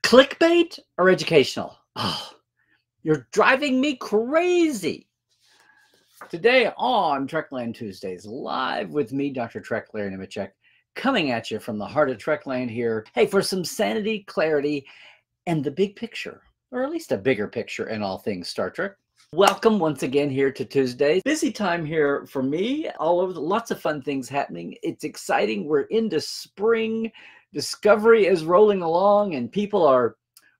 Clickbait or educational? Oh, you're driving me crazy. Today on Trekland Tuesdays, live with me, Dr. Trekland Nemecek, coming at you from the heart of Trekland here. Hey, for some sanity, clarity, and the big picture, or at least a bigger picture in all things Star Trek. Welcome once again here to Tuesdays. Busy time here for me, all over, lots of fun things happening. It's exciting. We're into spring. Discovery is rolling along and people are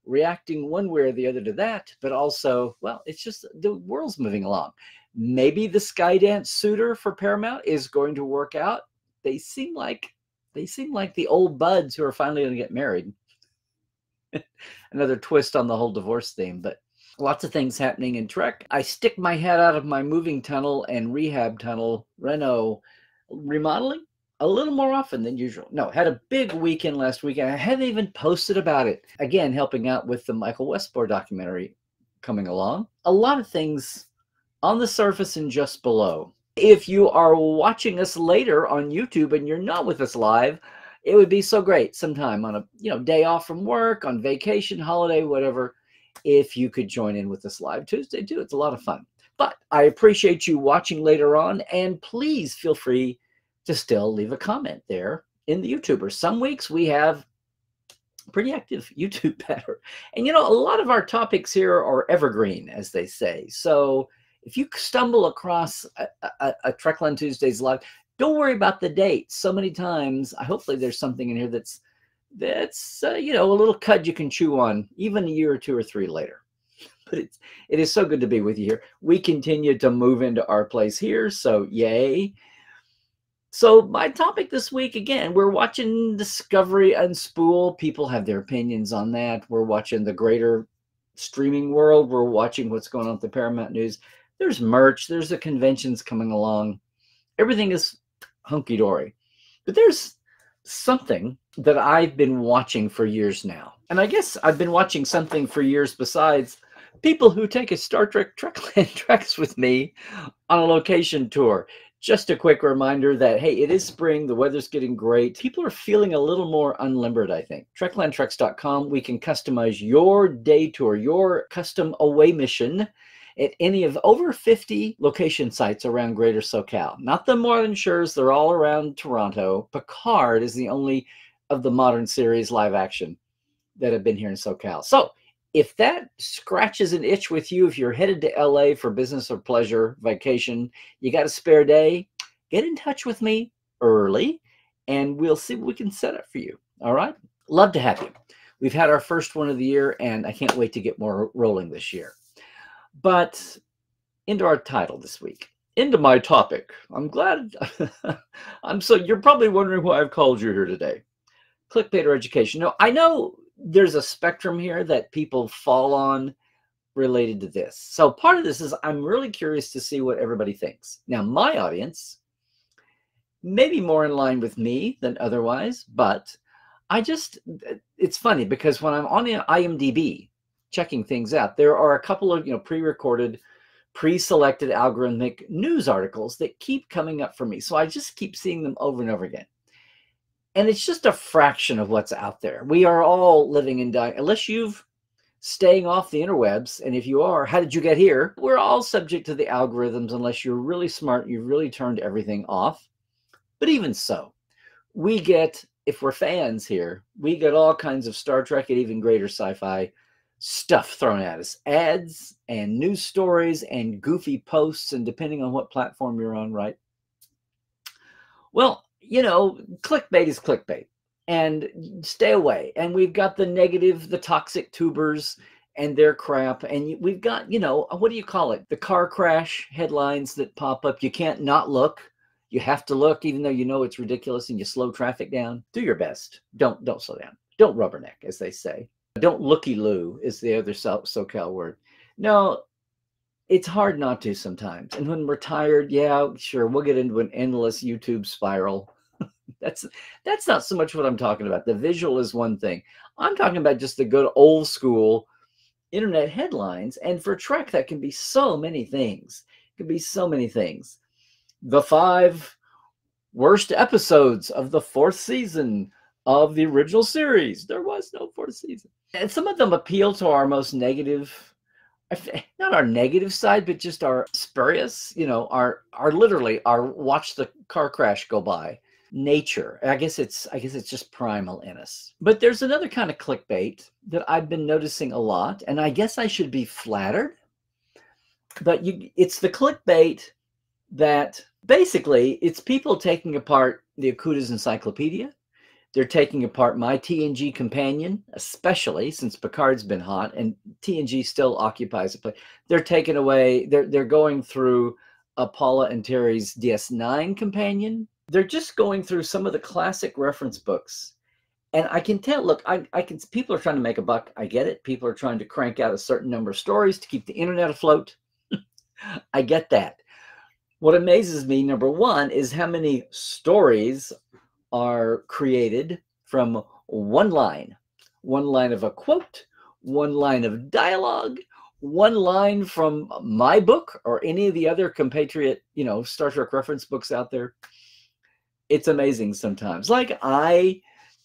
reacting one way or the other to that, but also, well, it's just the world's moving along. Maybe the Skydance suitor for Paramount is going to work out. They seem like the old buds who are finally going to get married. Another twist on the whole divorce theme, but lots of things happening in Trek. I stick my head out of my moving tunnel and rehab tunnel, Reno remodeling a little more often than usual. No, had a big weekend last weekend. I haven't even posted about it. Again, helping out with the Michael Westmore documentary coming along. A lot of things on the surface and just below. If you are watching us later on YouTube and you're not with us live, it would be so great sometime on a day off from work, on vacation, holiday, whatever, if you could join in with us live Tuesday too. It's a lot of fun. But I appreciate you watching later on, and please feel free to still leave a comment there in the YouTubers. Some weeks we have pretty active YouTube pattern. And a lot of our topics here are evergreen, as they say. So if you stumble across a Trekland Tuesdays live, don't worry about the date. So many times, hopefully there's something in here that's a little cud you can chew on even a year or two or three later. But it is so good to be with you here. We continue to move into our place here, so yay. So my topic this week, again, we're watching Discovery unspool. People have their opinions on that. We're watching the greater streaming world. We're watching what's going on with the Paramount News. There's merch. There's the conventions coming along. Everything is hunky-dory. But there's something that I've been watching for years now. And I guess I've been watching something for years besides people who take a Star Trek Trekland Treks with me on a location tour. Just a quick reminder that, hey, it is spring. The weather's getting great. People are feeling a little more unlimbered, I think. TreklandTreks.com, we can customize your day tour, your custom away mission at any of over 50 location sites around Greater SoCal. Not the Northern Shores, they're all around Toronto. Picard is the only of the modern series live action that have been here in SoCal. So if that scratches an itch with you, if you're headed to LA for business or pleasure, vacation, you got a spare day, get in touch with me early and we'll see what we can set up for you. All right? Love to have you. We've had our first one of the year and I can't wait to get more rolling this year. But into our title this week, into my topic. I'm glad. You're probably wondering why I've called you here today. Clickbait or education. No, I know there's a spectrum here that people fall on related to this. So part of this is I'm really curious to see what everybody thinks. Now, my audience may be more in line with me than otherwise, but it's funny because when I'm on IMDb checking things out, there are a couple of pre-recorded, pre-selected algorithmic news articles that keep coming up for me. So I just keep seeing them over and over again. And it's just a fraction of what's out there. We are all living and dying. Unless you've staying off the interwebs, and if you are, how did you get here? We're all subject to the algorithms unless you're really smart, you've really turned everything off. But even so, we get, if we're fans here, we get all kinds of Star Trek and even greater sci-fi stuff thrown at us. Ads and news stories and goofy posts, and depending on what platform you're on, right? Well, clickbait is clickbait, and stay away. And we've got the negative, the toxic tubers and their crap. And we've got, what do you call it? The car crash headlines that pop up. You can't not look. You have to look, even though it's ridiculous and you slow traffic down. Do your best. Don't slow down. Don't rubberneck, as they say. Don't looky-loo is the other SoCal word. No, it's hard not to sometimes. And when we're tired, yeah, sure, we'll get into an endless YouTube spiral. That's not so much what I'm talking about. The visual is one thing. I'm talking about just the good old school internet headlines. And for Trek, that can be so many things. It can be so many things. The 5 worst episodes of the 4th season of the original series. There was no fourth season. And some of them appeal to our most negative, not our negative side, but just our spurious, our literally our watch the car crash go by nature. I guess it's just primal in us. But there's another kind of clickbait that I've been noticing a lot, and I guess I should be flattered. But it's the clickbait that basically it's people taking apart the Okuda's Encyclopedia. They're taking apart my TNG companion, especially since Picard's been hot and TNG still occupies a place. They're taking away, they're going through Paula and Terry's DS9 companion. They're just going through some of the classic reference books. And I can tell, look, people are trying to make a buck. I get it. People are trying to crank out a certain number of stories to keep the internet afloat. I get that. What amazes me, number one, is how many stories are created from one line of a quote, one line of dialogue, one line from my book or any of the other compatriot, Star Trek reference books out there. It's amazing sometimes. Like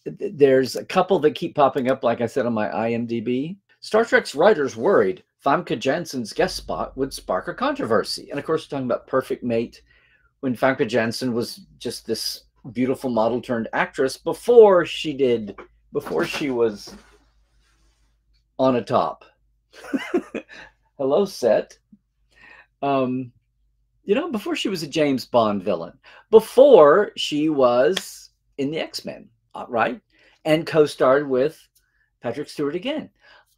there's a couple that keep popping up, like I said, on my IMDb. Star Trek's writers worried Famke Janssen's guest spot would spark a controversy. And of course, we're talking about Perfect Mate, when Famke Janssen was just this beautiful model turned actress before she was on a top. Hello, set. Before she was a James Bond villain, before she was in the X-Men, right? And co-starred with Patrick Stewart again.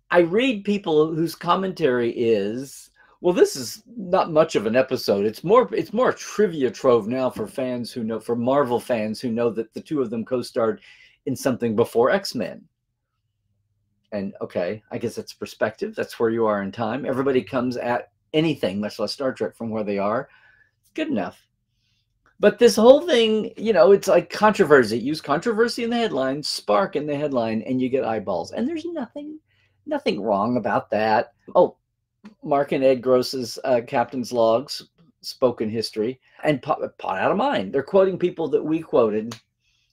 I read people whose commentary is, well, this is not much of an episode. It's more a trivia trove now for fans who know, for Marvel fans who know that the two of them co-starred in something before X-Men. And okay, I guess that's perspective. That's where you are in time. Everybody comes at anything, much less Star Trek, from where they are. Good enough. But this whole thing, it's like controversy. Use controversy in the headline, spark in the headline, and you get eyeballs. And there's nothing wrong about that. Oh, Mark and Ed Gross's Captain's Logs, spoken history, and pot out of mind. They're quoting people that we quoted,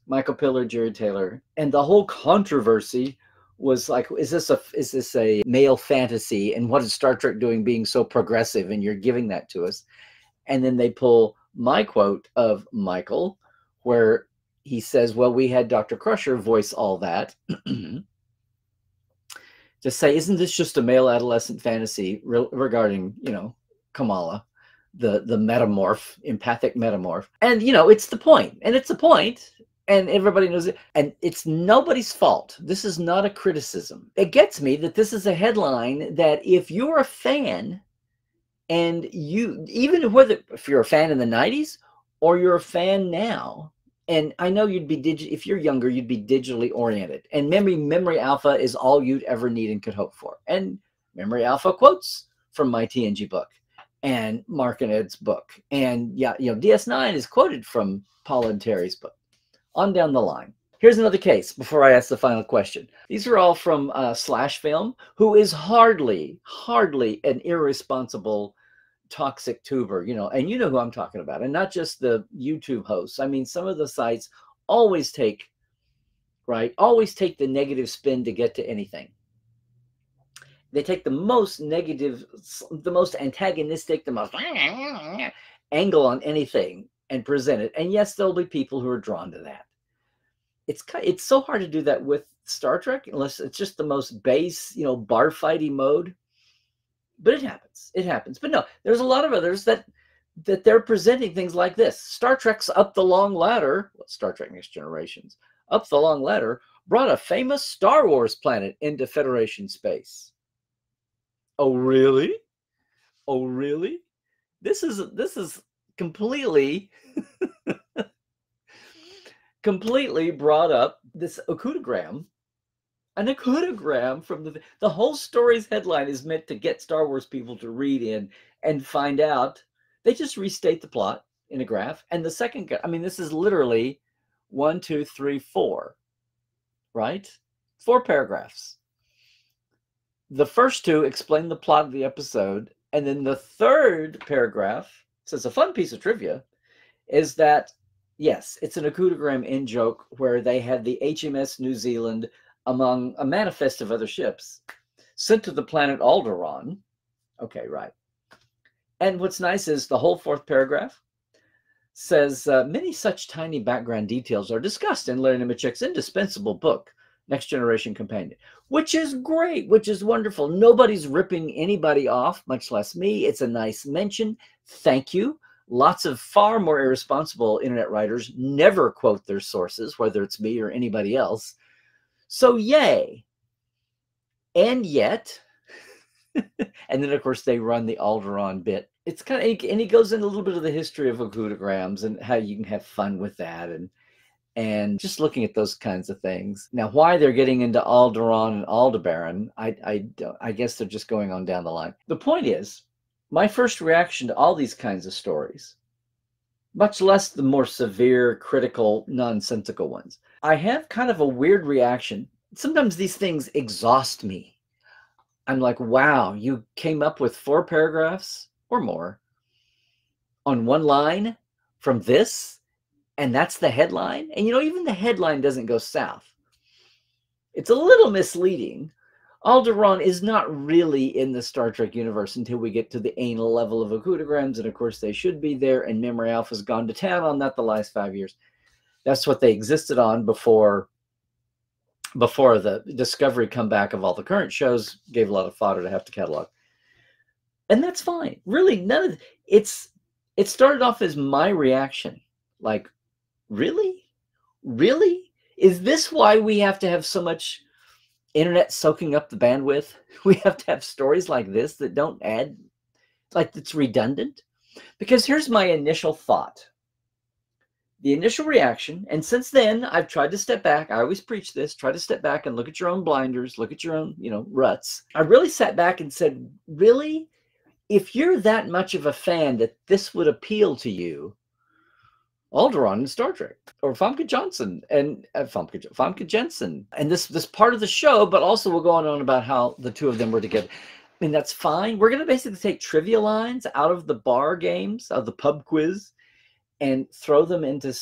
Michael Piller, Jerry Taylor, and the whole controversy was like, is this a male fantasy? And what is Star Trek doing being so progressive? And you're giving that to us. And then they pull my quote of Michael, where he says, well, we had Dr. Crusher voice all that. To say, isn't this just a male adolescent fantasy regarding, Kamala, the metamorph, empathic metamorph? And, it's the point. And it's a point. And everybody knows it. And it's nobody's fault. This is not a criticism. It gets me that this is a headline that if you're a fan, and if you're a fan in the 90s or you're a fan now, and I know if you're younger, you'd be digitally oriented. And Memory Alpha is all you'd ever need and could hope for. And Memory Alpha quotes from my TNG book and Mark and Ed's book. And DS9 is quoted from Paul and Terry's book. On down the line. Here's another case before I ask the final question. These are all from Slash Film, who is hardly an irresponsible, toxic tuber, and you know who I'm talking about. And not just the YouTube hosts. I mean, some of the sites always take the negative spin to get to anything. They take the most negative, the most antagonistic, the most angle on anything and present it. And yes, there'll be people who are drawn to that. It's so hard to do that with Star Trek, unless it's just the most base, bar fighty mode. But it happens. But no, there's a lot of others that they're presenting things like this. Star Trek's Up the Long Ladder, Star Trek Next Generations, Up the Long Ladder brought a famous Star Wars planet into Federation space. Oh really? Oh really? This is completely brought up, this Okudagram. An Okudagram from the whole story's headline is meant to get Star Wars people to read in and find out. They just restate the plot in a graph. And the second, this is literally 1, 2, 3, 4, right? 4 paragraphs. The first 2 explain the plot of the episode. And then the third paragraph says a fun piece of trivia is that Yes, it's an Akudagram in joke where they had the HMS New Zealand among a manifest of other ships sent to the planet Alderaan. Okay, right. And what's nice is the whole fourth paragraph says many such tiny background details are discussed in Larry Nemecek's indispensable book, Next Generation Companion, which is great, which is wonderful. Nobody's ripping anybody off, much less me. It's a nice mention. Thank you. Lots of far more irresponsible internet writers never quote their sources, whether it's me or anybody else. So yay. And yet, and then of course they run the Alderaan bit. It's kind of, and he goes into a little bit of the history of Akudagrams and how you can have fun with that, and just looking at those kinds of things. Now, why they're getting into Alderaan and Aldebaran, I guess they're just going on down the line. The point is, my first reaction to all these kinds of stories, much less the more severe, critical, nonsensical ones, I have kind of a weird reaction. Sometimes these things exhaust me. I'm like, wow, you came up with 4 paragraphs or more on one line from this, and that's the headline? And even the headline doesn't go south. It's a little misleading. Alderaan is not really in the Star Trek universe until we get to the anal level of Akudagrams, and of course they should be there, and Memory Alpha's gone to town on that the last 5 years. That's what they existed on before the Discovery comeback of all the current shows gave a lot of fodder to have to catalog. And that's fine. Really, none of it started off as my reaction. Like, really? Really? Is this why we have to have so much internet soaking up the bandwidth? We have to have stories like this that don't add, like it's redundant? Because here's my initial thought. The initial reaction, and since then, I've tried to step back. I always preach this. Try to step back and look at your own blinders, look at your own, ruts. I really sat back and said, really? If you're that much of a fan that this would appeal to you, Alderaan and Star Trek, or Famke Johnson and Famke Jensen, and this part of the show, but also we'll go on about how the two of them were together. I mean, that's fine. We're going to basically take trivia lines out of the bar games, out of the pub quiz, and throw them into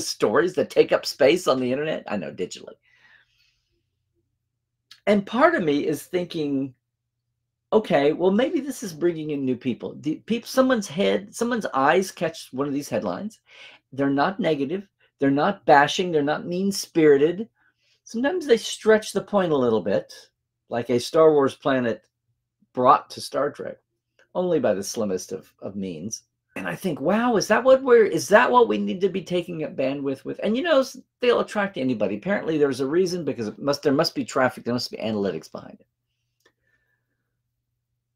stories that take up space on the internet. I know, digitally. And part of me is thinking, okay, well, maybe this is bringing in new people. Someone's eyes catch one of these headlines. They're not negative. They're not bashing. They're not mean-spirited. Sometimes they stretch the point a little bit, like a Star Wars planet brought to Star Trek, only by the slimmest of means. And I think, wow, is that what we need to be taking up bandwidth with? And they'll attract anybody. Apparently there's a reason, because there must be traffic, there must be analytics behind it.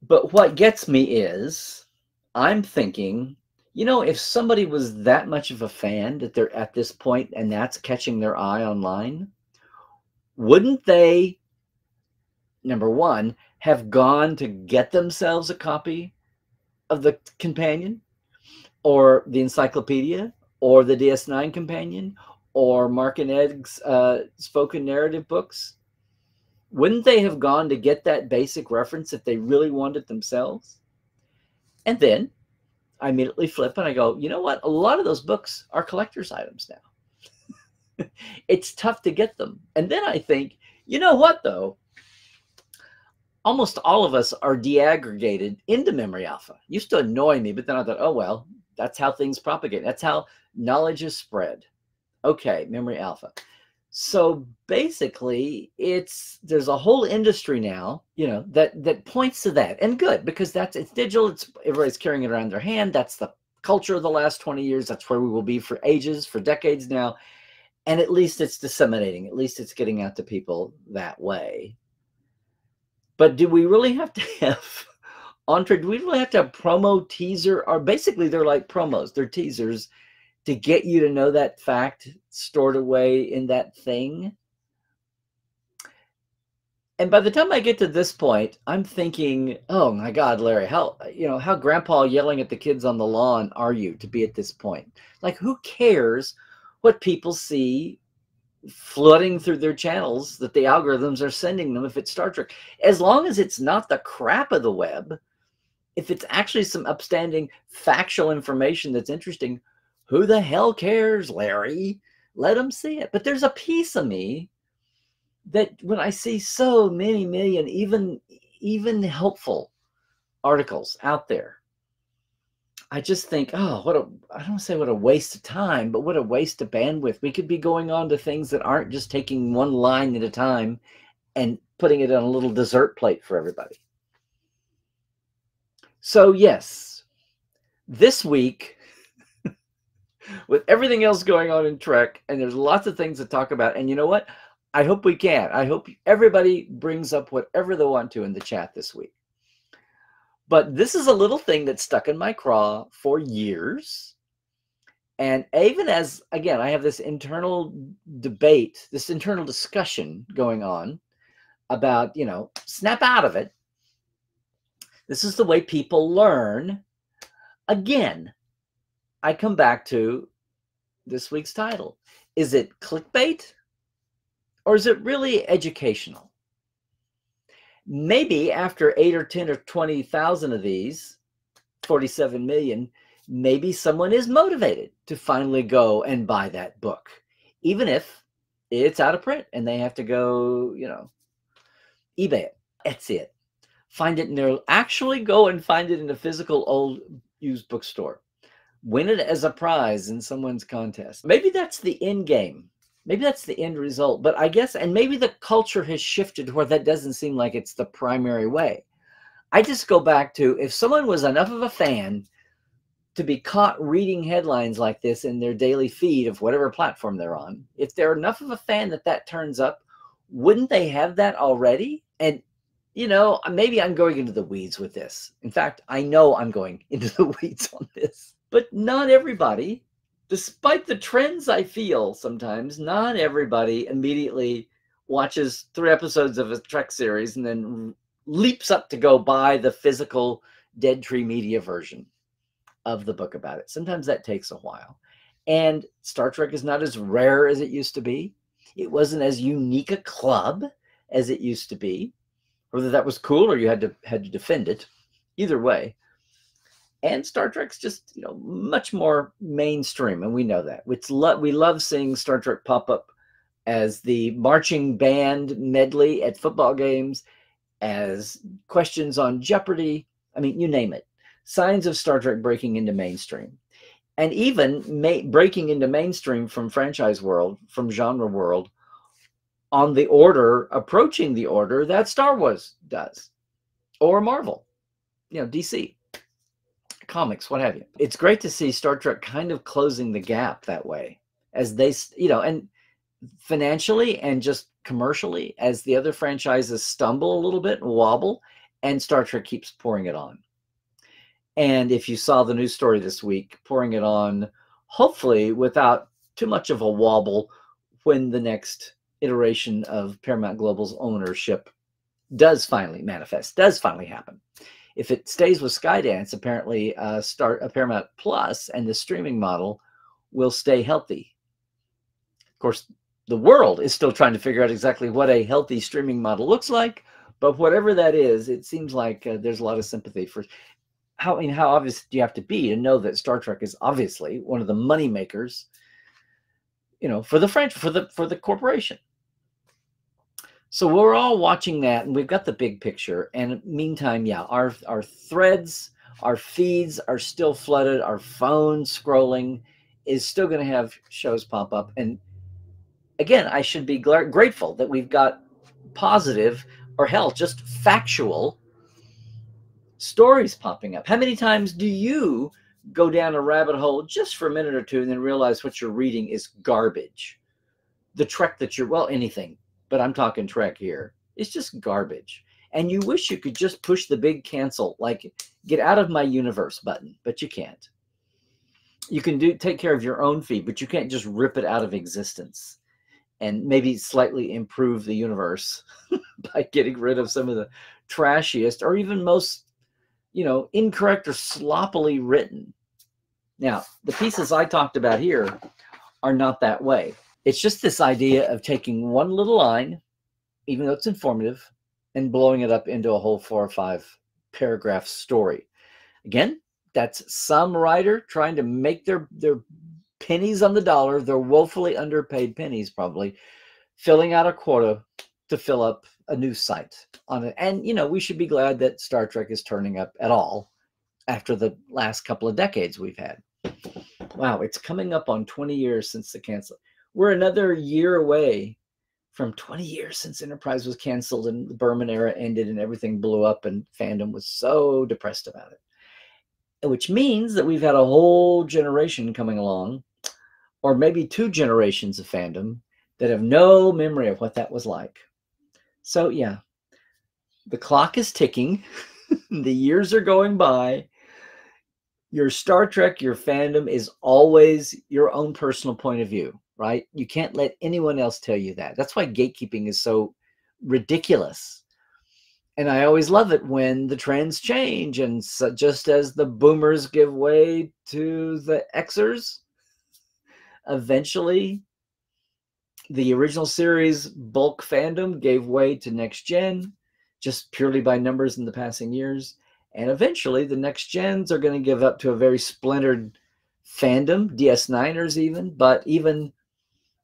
But what gets me is, I'm thinking, if somebody was that much of a fan that they're at this point and that's catching their eye online, wouldn't they, number one, have gone to get themselves a copy of the companion, or the encyclopedia, or the DS9 companion, or Mark and Ed's spoken narrative books? Wouldn't they have gone to get that basic reference if they really wanted it themselves? And then I immediately flip and I go, you know what? A lot of those books are collector's items now. It's tough to get them. And then I think, you know what, though? Almost all of us are deaggregated into Memory Alpha. Used to annoy me, but then I thought, oh, well, that's how things propagate. That's how knowledge is spread. Okay, Memory Alpha. So basically, there's a whole industry now, that points to that, and good, because it's digital. Everybody's carrying it around their hand. That's the culture of the last 20 years. That's where we will be for ages, for decades now. And at least it's disseminating. At least it's getting out to people that way. But do we really have to have do we really have to have promo, teaser, or basically they're like promos, they're teasers to get you to know that fact stored away in that thing? And by the time I get to this point, I'm thinking, oh my God, Larry, how grandpa yelling at the kids on the lawn are you to be at this point? Like, who cares what people see flooding through their channels that the algorithms are sending them if it's Star Trek? As long as it's not the crap of the web, if it's actually some upstanding factual information that's interesting, Who the hell cares, Larry? Let them see it. But there's a piece of me that when I see so many million, even helpful articles out there, I just think, oh, I don't say what a waste of time, but what a waste of bandwidth. We could be going on to things that aren't just taking one line at a time and putting it on a little dessert plate for everybody. So yes, this week, with everything else going on in Trek, and there's lots of things to talk about, and you know what? I hope we can. I hope everybody brings up whatever they want to in the chat this week. But this is a little thing that stuck in my craw for years. And even as, again, I have this internal debate, this internal discussion going on about, snap out of it. This is the way people learn. Again, I come back to this week's title. Is it clickbait or is it really educational? Maybe after 8 or 10 or 20,000 of these, 47 million, maybe someone is motivated to finally go and buy that book, even if it's out of print and they have to go, eBay it, Etsy it, find it in there, actually go and find it in a physical old used bookstore, win it as a prize in someone's contest. Maybe that's the end game. Maybe that's the end result, but I guess, and maybe the culture has shifted where that doesn't seem like it's the primary way. I just go back to, if someone was enough of a fan to be caught reading headlines like this in their daily feed of whatever platform they're on, if they're enough of a fan that turns up, wouldn't they have that already? And, maybe I'm going into the weeds with this. In fact, I know I'm going into the weeds on this, but not everybody, despite the trends I feel sometimes, not everybody immediately watches 3 episodes of a Trek series and then leaps up to go buy the physical Dead Tree Media version of the book about it. Sometimes that takes a while. And Star Trek is not as rare as it used to be. It wasn't as unique a club as it used to be. Whether that was cool or you had to defend it. Either way. And Star Trek's just, much more mainstream, and we know that. We love seeing Star Trek pop up as the marching band medley at football games, as questions on Jeopardy. I mean, you name it. Signs of Star Trek breaking into mainstream. And even breaking into mainstream from franchise world, from genre world, on the order, approaching the order that Star Wars does. Or Marvel, DC. Comics, what have you. It's great to see Star Trek kind of closing the gap that way, as they, and financially and just commercially, as the other franchises stumble a little bit and wobble, and Star Trek keeps pouring it on. And if you saw the news story this week, pouring it on, hopefully without too much of a wobble, when the next iteration of Paramount Global's ownership does finally manifest, does finally happen. If it stays with Skydance, apparently Paramount Plus and the streaming model will stay healthy. Of course, the world is still trying to figure out exactly what a healthy streaming model looks like, but whatever that is, it seems like there's a lot of sympathy for how obvious do you have to be to know that Star Trek is obviously one of the money makers, for the corporation. So we're all watching that, and we've got the big picture. And meantime, yeah, our threads, our feeds are still flooded. Our phone scrolling is still going to have shows pop up. And again, I should be grateful that we've got positive, or hell, just factual stories popping up. How many times do you go down a rabbit hole just for a minute or two and then realize what you're reading is garbage? The Trek that anything. But I'm talking Trek here. It's just garbage. And you wish you could just push the big cancel, like get out of my universe button, but you can't. You can take care of your own feed, but you can't just rip it out of existence and maybe slightly improve the universe by getting rid of some of the trashiest or even most, incorrect or sloppily written. Now, the pieces I talked about here are not that way. It's just this idea of taking one little line, even though it's informative, and blowing it up into a whole 4 or 5 paragraph story. Again, that's some writer trying to make their pennies on the dollar. They're woefully underpaid pennies, probably, filling out a quota to fill up a news site on it. And, you know, we should be glad that Star Trek is turning up at all after the last couple of decades we've had. Wow, it's coming up on 20 years since the cancel. We're another year away from 20 years since Enterprise was canceled and the Berman era ended and everything blew up and fandom was so depressed about it. Which means that we've had a whole generation coming along, or maybe 2 generations of fandom that have no memory of what that was like. So yeah, the clock is ticking. The years are going by. Your Star Trek, your fandom is always your own personal point of view, right? You can't let anyone else tell you that. That's why gatekeeping is so ridiculous. And I always love it when the trends change. And so just as the boomers give way to the Xers, eventually the original series bulk fandom gave way to next gen, just purely by numbers in the passing years. And eventually the next gens are going to give up to a very splintered fandom, DS9ers even, but even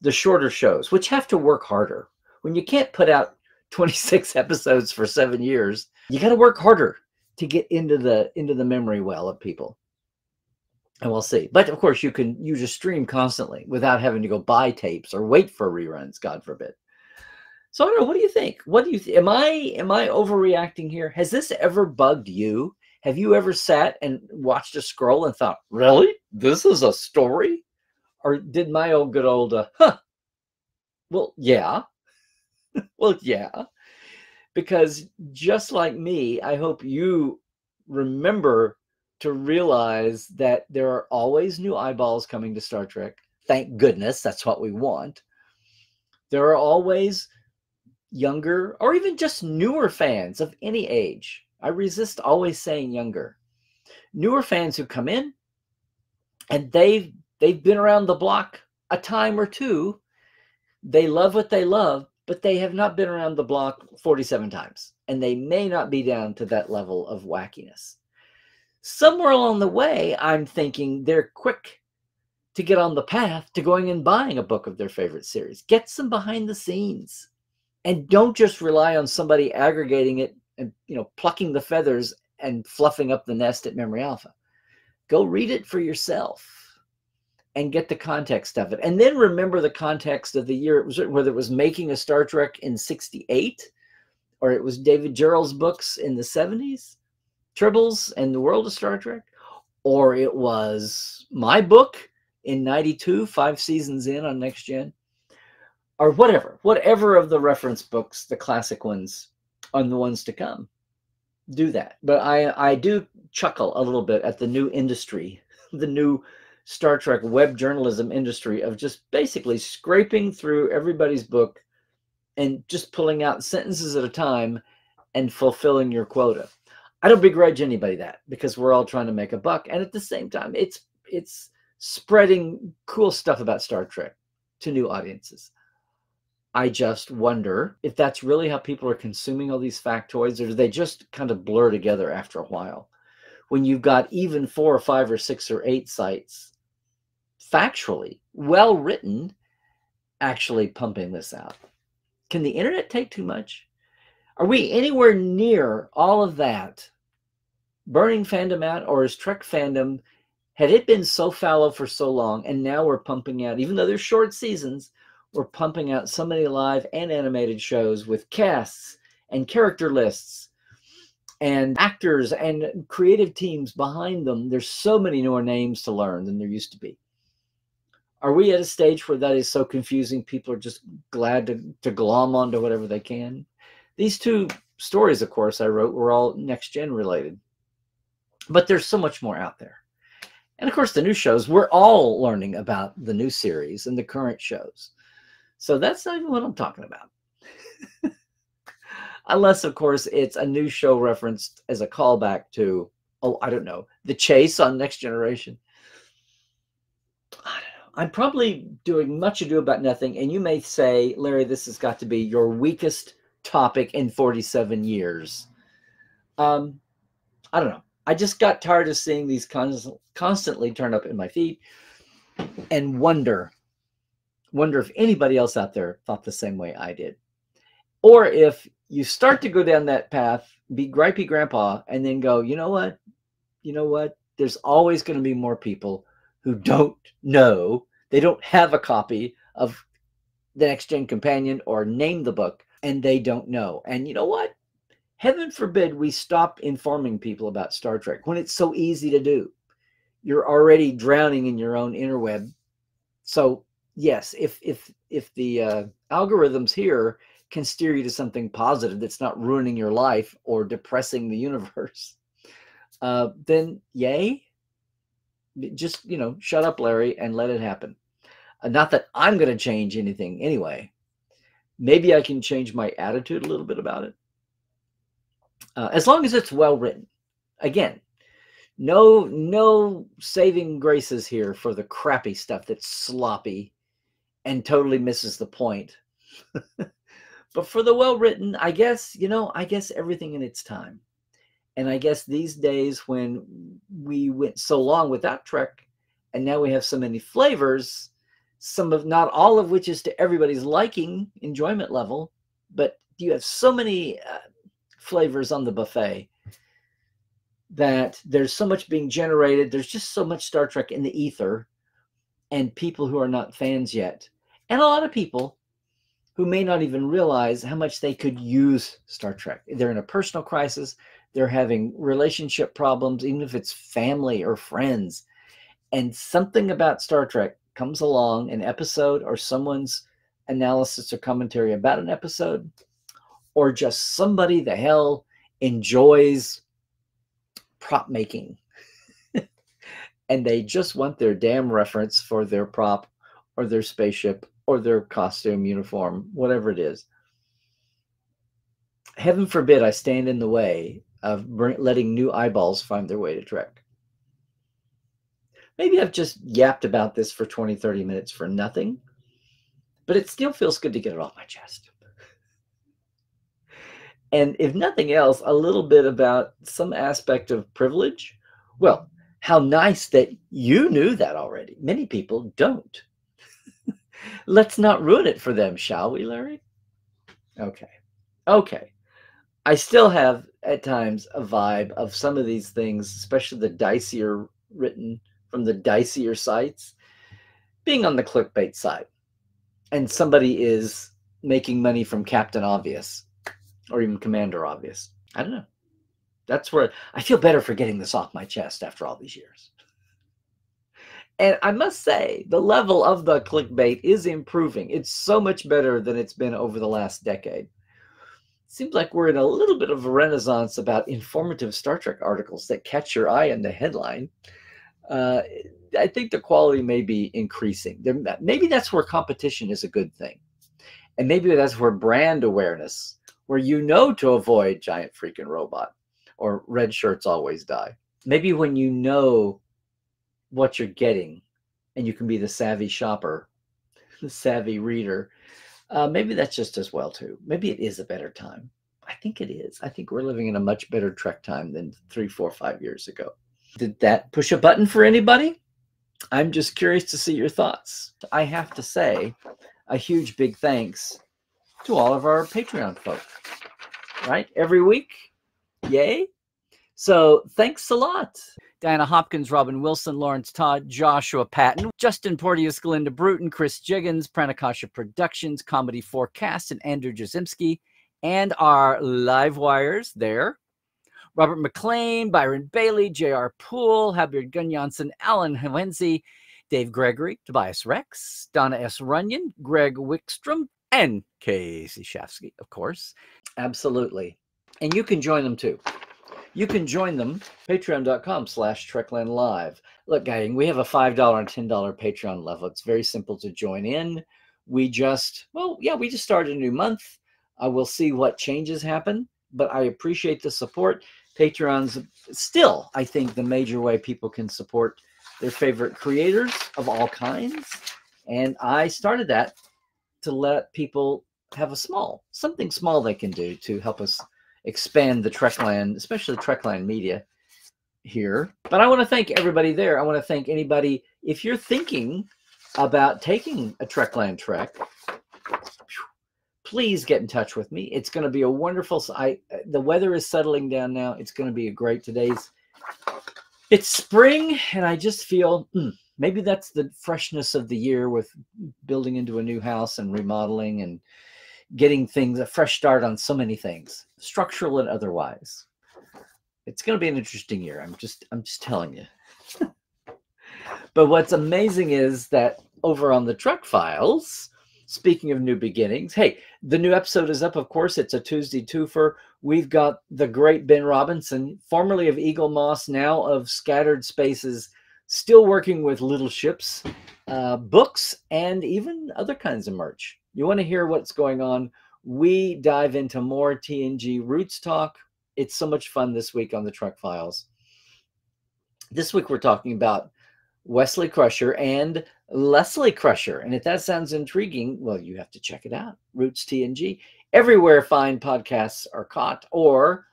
the shorter shows, which have to work harder. When you can't put out 26 episodes for 7 years, you got to work harder to get into the memory well of people. And we'll see. But of course, you just stream constantly without having to go buy tapes or wait for reruns, God forbid. So I don't know. What do you think? What do you think? Am I overreacting here? Has this ever bugged you? Have you ever sat and watched a scroll and thought, really? This is a story? Or did my old good old, well, yeah. Well, yeah. Because just like me, I hope you remember to realize that there are always new eyeballs coming to Star Trek. Thank goodness. That's what we want. There are always younger or even just newer fans of any age. I resist always saying younger. Newer fans who come in and they've been around the block a time or two. They love what they love, but they have not been around the block 47 times. And they may not be down to that level of wackiness. Somewhere along the way, I'm thinking they're quick to get on the path to going and buying a book of their favorite series. Get some behind the scenes. And don't just rely on somebody aggregating it and, you know, plucking the feathers and fluffing up the nest at Memory Alpha. Go read it for yourself and get the context of it. And then remember the context of the year it was, whether it was making a Star Trek in '68 or it was David Gerrold's books in the '70s, Tribbles and the World of Star Trek, or it was my book in '92, 5 seasons in on Next Gen. Or whatever of the reference books, the classic ones, on the ones to come. Do that. But I do chuckle a little bit at the new industry, the new Star Trek web journalism industry of just basically scraping through everybody's book and just pulling out sentences at a time and fulfilling your quota. I don't begrudge anybody that because we're all trying to make a buck. And at the same time, it's spreading cool stuff about Star Trek to new audiences. I just wonder if that's really how people are consuming all these factoids, or do they just kind of blur together after a while? When you've got even 4 or 5 or 6 or 8 sites, factually, well written, actually pumping this out. Can the internet take too much? Are we anywhere near all of that burning fandom out, or is Trek fandom, had it been so fallow for so long, and now we're pumping out, even though there's short seasons, we're pumping out so many live and animated shows with casts and character lists and actors and creative teams behind them. There's so many more names to learn than there used to be. Are we at a stage where that is so confusing people are just glad to glom onto whatever they can? These 2 stories, of course, I wrote were all Next Gen related. But there's so much more out there. And of course, the new shows, we're all learning about the new series and the current shows. So that's not even what I'm talking about. Unless, of course, it's a new show referenced as a callback to, oh, I don't know, The Chase on Next Generation. I don't know. I'm probably doing much ado about nothing. And you may say, Larry, this has got to be your weakest topic in 47 years. I don't know. I just got tired of seeing these constantly turn up in my feed. and wonder if anybody else out there thought the same way I did. Or if you start to go down that path, be gripey grandpa, and then go, you know what? There's always going to be more people who don't know. They don't have a copy of the Next Gen Companion or name the book, and they don't know. And you know what? Heaven forbid we stop informing people about Star Trek when it's so easy to do. You're already drowning in your own interweb. So yes, if the algorithms here can steer you to something positive that's not ruining your life or depressing the universe, then yay. Just, shut up, Larry, and let it happen. Not that I'm going to change anything anyway. Maybe I can change my attitude a little bit about it. As long as it's well written. Again, no saving graces here for the crappy stuff that's sloppy and totally misses the point. But for the well-written, I guess everything in its time. And I guess these days when we went so long without Trek, and now we have so many flavors, not all of which is to everybody's liking, enjoyment level, but you have so many flavors on the buffet that there's so much being generated. There's just so much Star Trek in the ether, and people who are not fans yet, and a lot of people who may not even realize how much they could use Star Trek. They're in a personal crisis. They're having relationship problems, even if it's family or friends. And something about Star Trek comes along, an episode or someone's analysis or commentary about an episode, or just somebody the hell enjoys prop making. And they just want their damn reference for their prop or their spaceship or their costume, uniform, whatever it is. Heaven forbid I stand in the way of letting new eyeballs find their way to Trek. Maybe I've just yapped about this for 20, 30 minutes for nothing, but it still feels good to get it off my chest. And if nothing else, a little bit about some aspect of privilege. Well, how nice that you knew that already. Many people don't. Let's not ruin it for them, shall we, Larry? Okay. I still have, at times, a vibe of some of these things, especially the dicier written from the dicier sites, being on the clickbait side. And somebody is making money from Captain Obvious or even Commander Obvious. I don't know. That's where I feel better for getting this off my chest after all these years. And I must say, the level of the clickbait is improving. It's so much better than it's been over the last decade. Seems like we're in a little bit of a renaissance about informative Star Trek articles that catch your eye in the headline. I think the quality may be increasing. Maybe that's where competition is a good thing. And maybe that's where brand awareness, where to avoid giant freaking robot or red shirts always die. Maybe when you know what you're getting and you can be the savvy shopper, the savvy reader, maybe that's just as well too. Maybe it is a better time. I think it is. I think we're living in a much better Trek time than 3, 4, 5 years ago. Did that push a button for anybody? I'm just curious to see your thoughts. I have to say a huge big thanks to all of our Patreon folk, right? Every week. Yay. So thanks a lot. Diana Hopkins, Robin Wilson, Lawrence Todd, Joshua Patton, Justin Porteous, Glinda Bruton, Chris Jiggins, Pranakasha Productions, Comedy Forecast, and Andrew Jasimski, and our live wires there. Robert McLean, Byron Bailey, J.R. Poole, Habir Gunjansen, Alan Hwenzi, Dave Gregory, Tobias Rex, Donna S. Runyon, Greg Wickstrom, and Casey Shafsky, of course. Absolutely. And you can join them too. You can join them, patreon.com/TreklandLive. Look, gang, we have a $5 and $10 Patreon level. It's very simple to join in. We just started a new month. We'll see what changes happen, but I appreciate the support. Patreon's still, I think, the major way people can support their favorite creators of all kinds. And I started that to let people have something small they can do to help us expand the Trekland, especially Trekland media, here. But I want to thank everybody there. I want to thank anybody. If you're thinking about taking a Trekland trek, please get in touch with me. It's going to be a wonderful. The weather is settling down now. It's going to be a great It's spring, and I just feel maybe that's the freshness of the year with building into a new house and remodeling and getting things, a fresh start on so many things, structural and otherwise. It's going to be an interesting year. I'm just telling you. But what's amazing is that over on the Trek Files, speaking of new beginnings, hey, the new episode is up, of course. It's a Tuesday twofer. We've got the great Ben Robinson, formerly of Eagle Moss, now of Scattered Spaces, still working with Little Ships, books, and even other kinds of merch. You want to hear what's going on? We dive into more TNG Roots talk. It's so much fun this week on the Trek Files. This week we're talking about Wesley Crusher and Leslie Crusher. And if that sounds intriguing, well, you have to check it out. Roots TNG. Everywhere fine podcasts are caught, or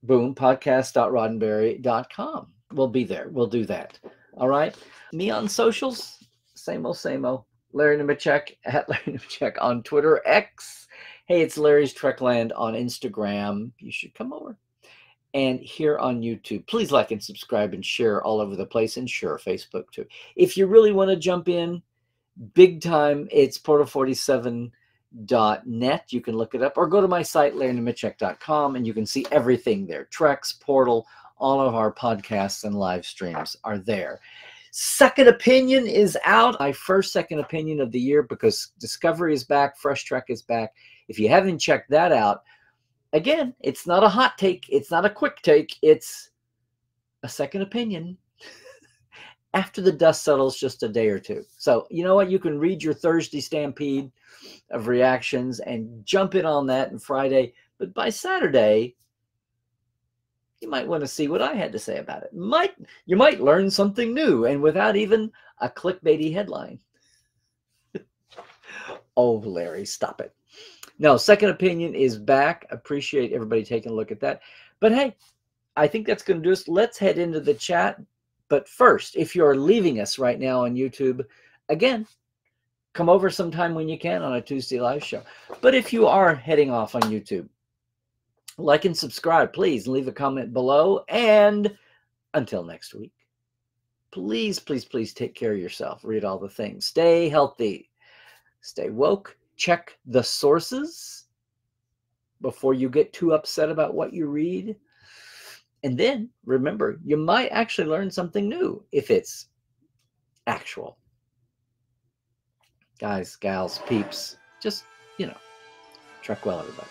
boom, podcast.roddenberry.com. We'll be there. We'll do that. All right. Me on socials, same old. Larry Nemecek at Larry Nemecek on Twitter, X. Hey, it's Larry's Trekland on Instagram. You should come over. And here on YouTube, please like and subscribe and share all over the place, and sure, Facebook too. If you really want to jump in big time, it's portal47.net. You can look it up, or go to my site, larrynemecek.com, and you can see everything there. Treks, Portal, all of our podcasts and live streams are there. Second Opinion is out. My first second opinion of the year, because Discovery is back, Fresh Trek is back. If you haven't checked that out, again, it's not a hot take. It's not a quick take. It's a second opinion after the dust settles just a day or two. So you know what? You can read your Thursday stampede of reactions and jump in on that on Friday. But by Saturday, you might want to see what I had to say about it. You might learn something new, and without even a clickbaity headline. Oh, Larry, stop it. No, Second Opinion is back. Appreciate everybody taking a look at that. But hey, I think that's going to do us. Let's head into the chat. But first, if you're leaving us right now on YouTube, again, come over sometime when you can on a Tuesday live show. But if you are heading off on YouTube, like and subscribe, please. Leave a comment below. And until next week, please, please, please take care of yourself. Read all the things. Stay healthy. Stay woke. Check the sources before you get too upset about what you read. And then remember, you might actually learn something new if it's actual. Guys, gals, peeps, just, trek well, everybody.